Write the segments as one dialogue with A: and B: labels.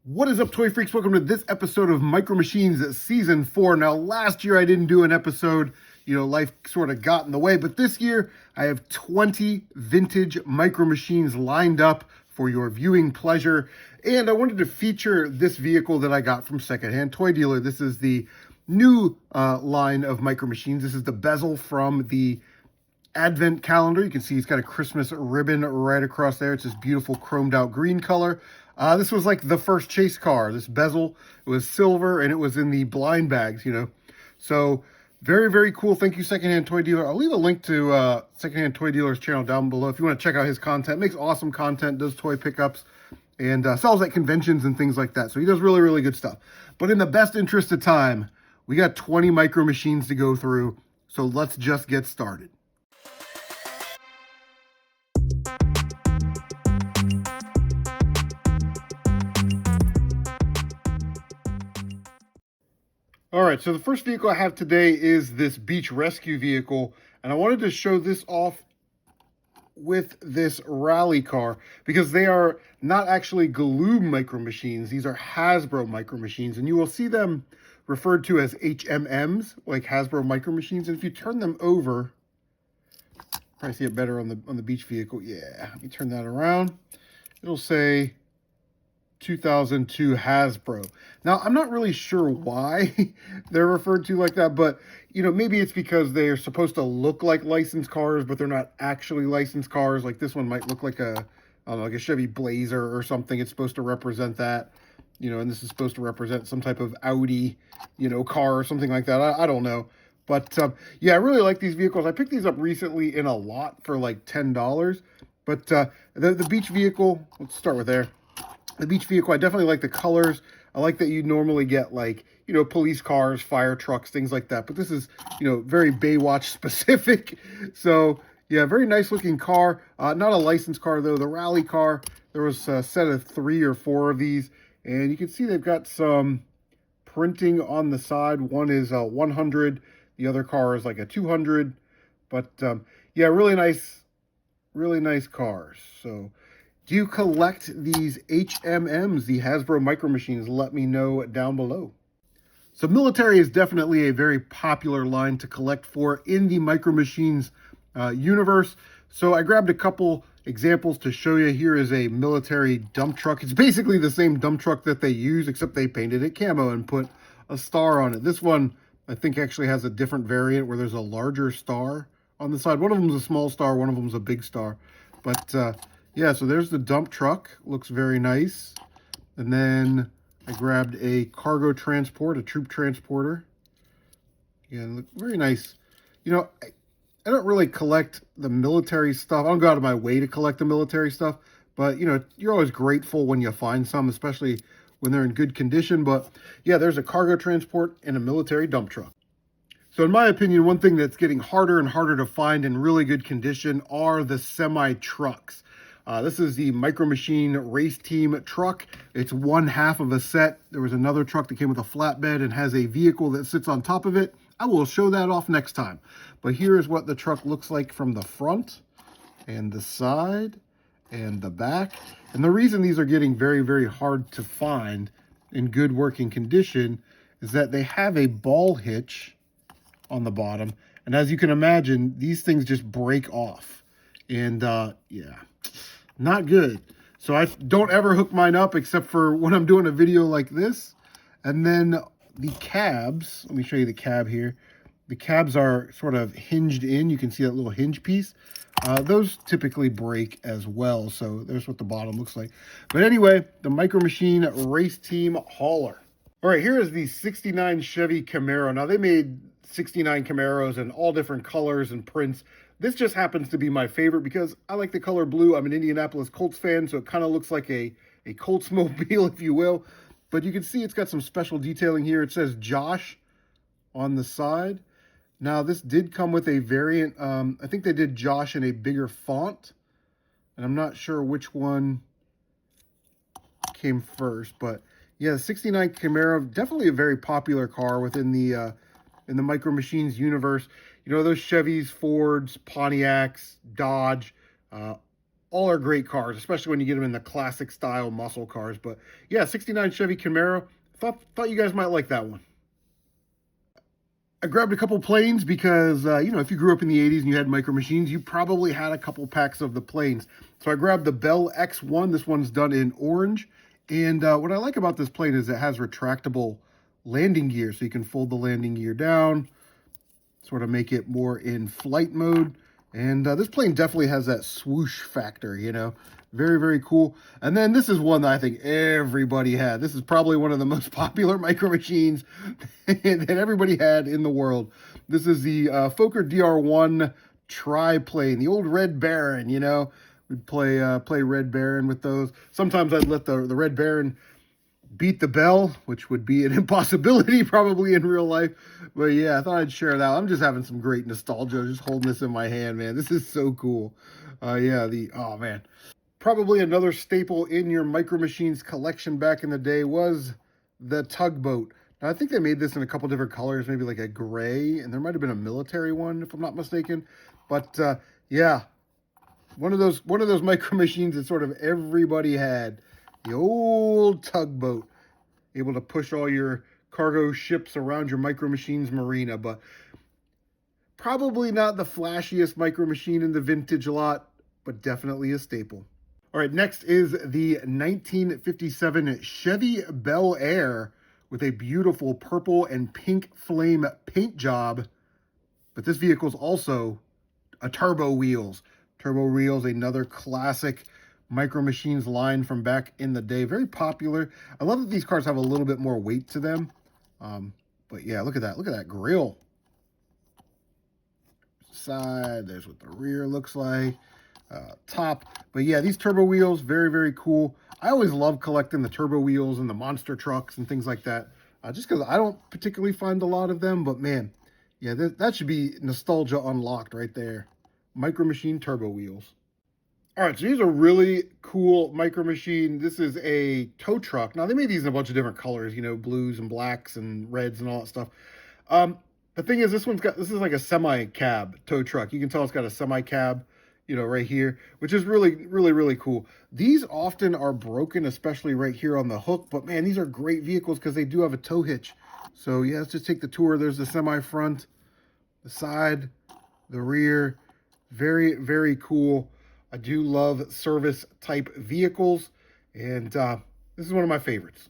A: What is up, toy freaks? Welcome to this episode of Micro Machines Season 4. Now, last year I didn't do an episode. Life sort of got in the way. But this year I have 20 vintage Micro Machines lined up for your viewing pleasure. And I wanted to feature this vehicle that I got from Secondhand Toy Dealer. This is the new line of Micro Machines. This is the bezel from the Advent calendar. You can see it's got a Christmas ribbon right across there. It's this beautiful chromed out green color. This was like the first chase car. This bezel, it was silver and it was in the blind bags, So very, very cool. Thank you, Secondhand Toy Dealer. I'll leave a link to Secondhand Toy Dealer's channel down below if you want to check out his content. Makes awesome content, does toy pickups, and sells at conventions and things like that. So he does really, really good stuff. But in the best interest of time, we got 20 Micro Machines to go through. So let's just get started. All right, so the first vehicle I have today is this beach rescue vehicle, and I wanted to show this off with this rally car because they are not actually Galoob Micro Machines. These are Hasbro Micro Machines, and you will see them referred to as HMMs, like Hasbro Micro Machines. And if you turn them over, probably see it better on the beach vehicle. Yeah, let me turn that around. It'll say 2002 Hasbro. Now, I'm not really sure why they're referred to like that, but, maybe it's because they're supposed to look like licensed cars, but they're not actually licensed cars. Like this one might look like I don't know, like a Chevy Blazer or something. It's supposed to represent that, and this is supposed to represent some type of Audi, car or something like that. I don't know. But, yeah, I really like these vehicles. I picked these up recently in a lot for like $10. But the beach vehicle, let's start with there. The beach vehicle, I definitely like the colors. I like that you normally get like, police cars, fire trucks, things like that. But this is, very Baywatch specific. So, yeah, very nice looking car. Not a licensed car, though. The rally car, there was a set of 3 or 4 of these. And you can see they've got some printing on the side. One is 100. The other car is like a 200. But, yeah, really nice cars. So, do you collect these HMMs, the Hasbro Micro Machines? Let me know down below. So military is definitely a very popular line to collect for in the Micro Machines universe. So I grabbed a couple examples to show you. Here is a military dump truck. It's basically the same dump truck that they use, except they painted it camo and put a star on it. This one, I think, actually has a different variant where there's a larger star on the side. One of them is a small star, one of them is a big star. But yeah, so there's the dump truck. Looks very nice. And then I grabbed a cargo transport, a troop transporter. Again, look very nice. I don't really collect the military stuff. I don't go out of my way to collect the military stuff. But, you're always grateful when you find some, especially when they're in good condition. But, yeah, there's a cargo transport and a military dump truck. So in my opinion, one thing that's getting harder and harder to find in really good condition are the semi-trucks. This is the Micro Machine Race Team truck. It's one half of a set. There was another truck that came with a flatbed and has a vehicle that sits on top of it. I will show that off next time. But here is what the truck looks like from the front and the side and the back. And the reason these are getting very, very hard to find in good working condition is that they have a ball hitch on the bottom. And as you can imagine, these things just break off. And yeah, not good. So I don't ever hook mine up except for when I'm doing a video like this. And then the cabs, let me show you the cab here. The cabs are sort of hinged in. You can see that little hinge piece. Those typically break as well. So there's what the bottom looks like. But anyway, the Micro Machine Race Team hauler. All right, here is the 69 Chevy Camaro. Now they made 69 Camaros in all different colors and prints. This just happens to be my favorite because I like the color blue. I'm an Indianapolis Colts fan, so it kind of looks like a Colts mobile, if you will. But you can see it's got some special detailing here. It says Josh on the side. Now, this did come with a variant. I think they did Josh in a bigger font. And I'm not sure which one came first. But yeah, the 69 Camaro, definitely a very popular car within the in the Micro Machines universe. Those Chevys, Fords, Pontiacs, Dodge, all are great cars, especially when you get them in the classic style muscle cars. But yeah, 69 Chevy Camaro. Thought you guys might like that one. I grabbed a couple planes because, if you grew up in the 80s and you had Micro Machines, you probably had a couple packs of the planes. So I grabbed the Bell X1. This one's done in orange. And what I like about this plane is it has retractable landing gear. So you can fold the landing gear down, sort of make it more in flight mode. And this plane definitely has that swoosh factor, Very, very cool. And then this is one that I think everybody had. This is probably one of the most popular Micro Machines that everybody had in the world. This is the Fokker DR1 triplane, the old Red Baron, We'd play Red Baron with those. Sometimes I'd let the Red Baron beat the Bell, which would be an impossibility probably in real life. But yeah, I thought I'd share that. I'm just having some great nostalgia just holding this in my hand, man. This is so cool. Oh man. Probably another staple in your Micro Machines collection back in the day was the tugboat. Now, I think they made this in a couple different colors, maybe like a gray, and there might have been a military one, if I'm not mistaken. But yeah, one of those Micro Machines that sort of everybody had. The old tugboat, able to push all your cargo ships around your Micro Machines marina, but probably not the flashiest Micro Machine in the vintage lot, but definitely a staple. All right, next is the 1957 Chevy Bel Air with a beautiful purple and pink flame paint job. But this vehicle is also a turbo wheels. Turbo wheels, another classic Micro Machines line from back in the day. Very popular. I love that these cars have a little bit more weight to them. But yeah, look at that. Look at that grille. Side, there's what the rear looks like. Top. But yeah, these turbo wheels, very, very cool. I always love collecting the turbo wheels and the monster trucks and things like that. Just because I don't particularly find a lot of them. But man, yeah, that should be nostalgia unlocked right there. Micro Machine turbo wheels. All right, so here's a really cool Micro Machine. This is a tow truck. Now, they made these in a bunch of different colors, blues and blacks and reds and all that stuff. The thing is, this is like a semi-cab tow truck. You can tell it's got a semi-cab, right here, which is really, really, really cool. These often are broken, especially right here on the hook. But, man, these are great vehicles because they do have a tow hitch. So, yeah, let's just take the tour. There's the semi-front, the side, the rear. Very, very cool. I do love service-type vehicles, and this is one of my favorites.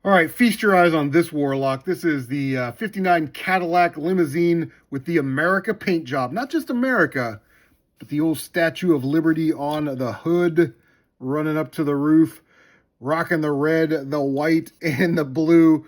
A: All right, feast your eyes on this Warlock. This is the 59 Cadillac limousine with the America paint job. Not just America, but the old Statue of Liberty on the hood, running up to the roof, rocking the red, the white, and the blue.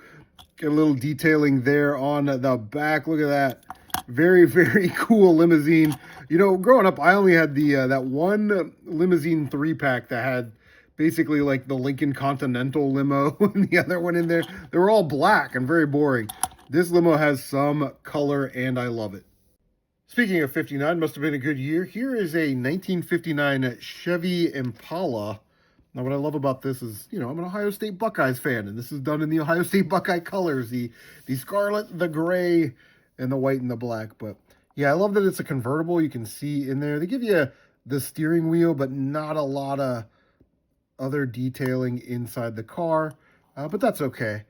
A: Get a little detailing there on the back. Look at that. Very, very cool limousine. Growing up, I only had the that one limousine 3-pack that had basically like the Lincoln Continental limo and the other one in there. They were all black and very boring. This limo has some color, and I love it. Speaking of 59, must have been a good year. Here is a 1959 Chevy Impala. Now, what I love about this is, I'm an Ohio State Buckeyes fan, and this is done in the Ohio State Buckeye colors, the scarlet, the gray, and the white and the black. But yeah, I love that it's a convertible. You can see in there, they give you the steering wheel, but not a lot of other detailing inside the car. But that's okay.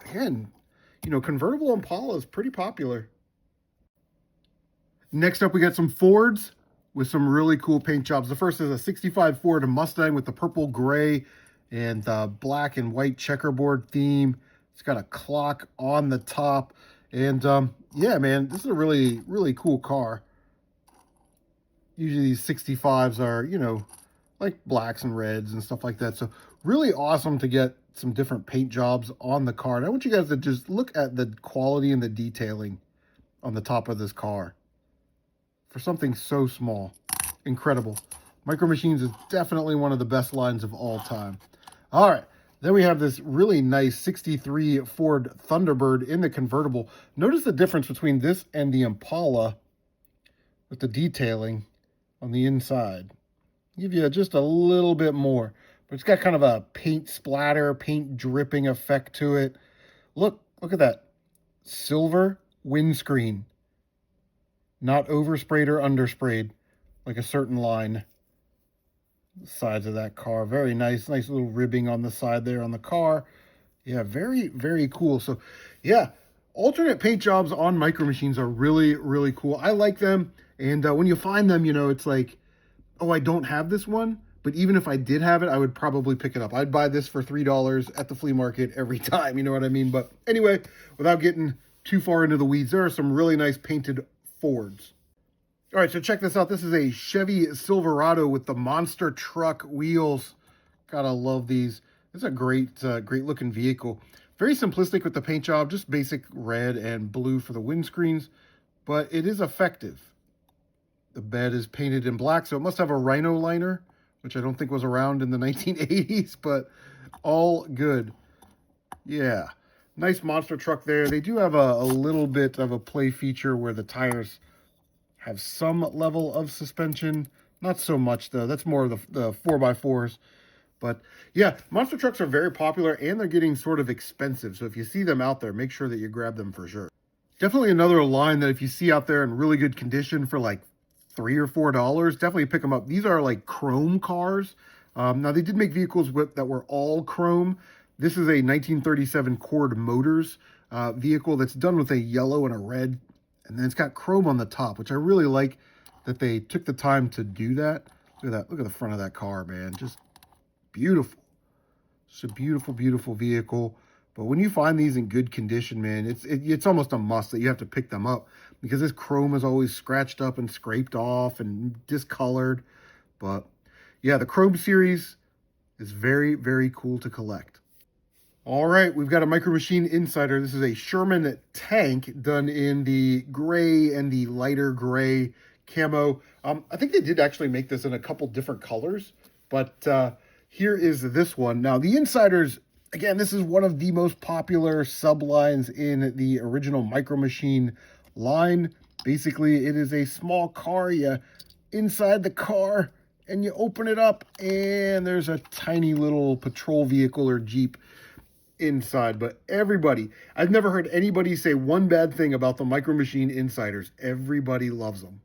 A: Again, convertible Impala is pretty popular. Next up, we got some Fords with some really cool paint jobs. The first is a 65 Ford Mustang with the purple, gray, and the black and white checkerboard theme. It's got a clock on the top. And yeah, man, this is a really, really cool car. Usually these 65s are, like blacks and reds and stuff like that. So really awesome to get some different paint jobs on the car. And I want you guys to just look at the quality and the detailing on the top of this car. For something so small. Incredible. Micro Machines is definitely one of the best lines of all time. All right. Then we have this really nice 63 Ford Thunderbird in the convertible. Notice the difference between this and the Impala with the detailing on the inside. Give you just a little bit more. But it's got kind of a paint splatter, paint dripping effect to it. Look at that. Silver windscreen. Not oversprayed or undersprayed, like a certain line. The sides of that car, very nice. Nice little ribbing on the side there on the car. Yeah, very, very cool. So, yeah, alternate paint jobs on Micro Machines are really, really cool. I like them. And when you find them, you know, it's like, oh, I don't have this one. But even if I did have it, I would probably pick it up. I'd buy this for $3 at the flea market every time. You know what I mean? But anyway, without getting too far into the weeds, there are some really nice painted Fords. All right, so check this out. This is a Chevy Silverado with the monster truck wheels. Gotta love these. It's a great, great looking vehicle. Very simplistic with the paint job, just basic red and blue for the windscreens, but it is effective. The bed is painted in black, so it must have a rhino liner, which I don't think was around in the 1980s, but all good. Yeah, nice monster truck there. They do have a little bit of a play feature where the tires have some level of suspension. Not so much, though. That's more of the 4x4s. But yeah, monster trucks are very popular and they're getting sort of expensive. So if you see them out there, make sure that you grab them for sure. Definitely another line that if you see out there in really good condition for like $3 or $4, definitely pick them up. These are like chrome cars. Now they did make vehicles that were all chrome. This is a 1937 Cord Motors vehicle that's done with a yellow and a red. And then it's got chrome on the top, which I really like that they took the time to do that. Look at that. Look at the front of that car, man. Just beautiful. It's a beautiful, beautiful vehicle. But when you find these in good condition, man, it's almost a must that you have to pick them up because this chrome is always scratched up and scraped off and discolored. But yeah, the Chrome series is very, very cool to collect. All right, we've got a Micro Machine Insider. This is a Sherman tank done in the gray and the lighter gray camo. I think they did actually make this in a couple different colors, but here is this one. Now, the Insiders, again, this is one of the most popular sublines in the original Micro Machine line. Basically, it is a small car. You inside the car, and you open it up, and there's a tiny little patrol vehicle or Jeep inside. But everybody, I've never heard anybody say one bad thing about the Micro Machine Insiders. Everybody loves them.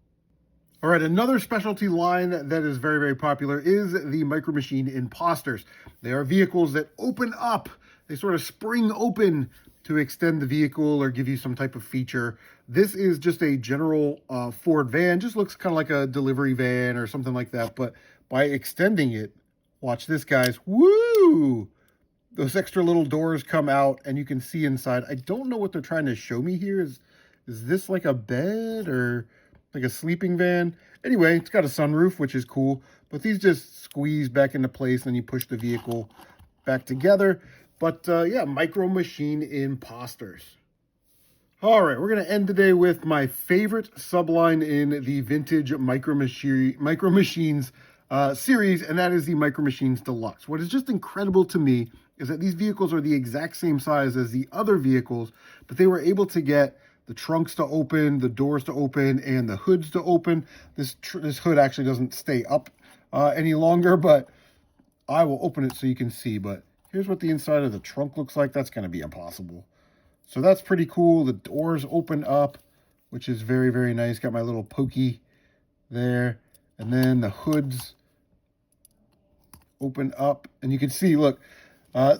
A: All right, another specialty line that is very, very popular is the Micro Machine Imposters. They are vehicles that open up. They sort of spring open to extend the vehicle or give you some type of feature. This is just a general Ford van. Just looks kind of like a delivery van or something like that. But by extending it, watch this, guys. Woo! Those extra little doors come out and you can see inside. I don't know what they're trying to show me here. Is this like a bed or like a sleeping van? Anyway, it's got a sunroof, which is cool. But these just squeeze back into place and you push the vehicle back together. But yeah, Micro Machine Imposters. All right, we're going to end today with my favorite subline in the vintage Micro Machines series, and that is the Micro Machines Deluxe. What is just incredible to me is that these vehicles are the exact same size as the other vehicles, but they were able to get the trunks to open, the doors to open, and the hoods to open. This hood actually doesn't stay up any longer, but I will open it so you can see. But here's what the inside of the trunk looks like. That's going to be impossible. So that's pretty cool. The doors open up, which is very, very nice. Got my little pokey there. And then the hoods open up. And you can see, look,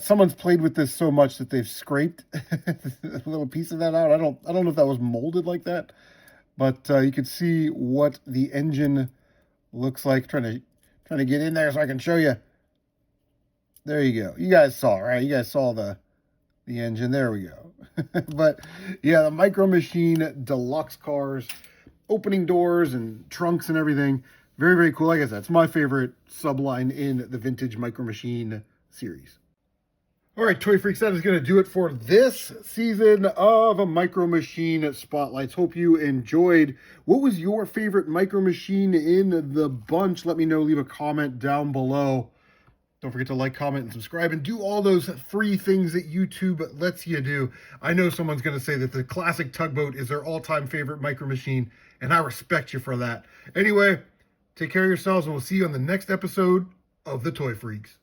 A: someone's played with this so much that they've scraped a little piece of that out. I don't know if that was molded like that. But you can see what the engine looks like. Trying to get in there so I can show you. There you go. You guys saw, right? You guys saw the engine. There we go. But yeah, the Micro Machine Deluxe cars, opening doors and trunks and everything. Very, very cool. Like I said, it's my favorite subline in the vintage Micro Machine series. All right, Toy Freaks, that is going to do it for this season of a Micro Machine Spotlights. Hope you enjoyed. What was your favorite Micro Machine in the bunch? Let me know. Leave a comment down below. Don't forget to like, comment, and subscribe, and do all those free things that YouTube lets you do. I know someone's going to say that the classic tugboat is their all-time favorite Micro Machine, and I respect you for that. Anyway, take care of yourselves, and we'll see you on the next episode of the Toy Freaks.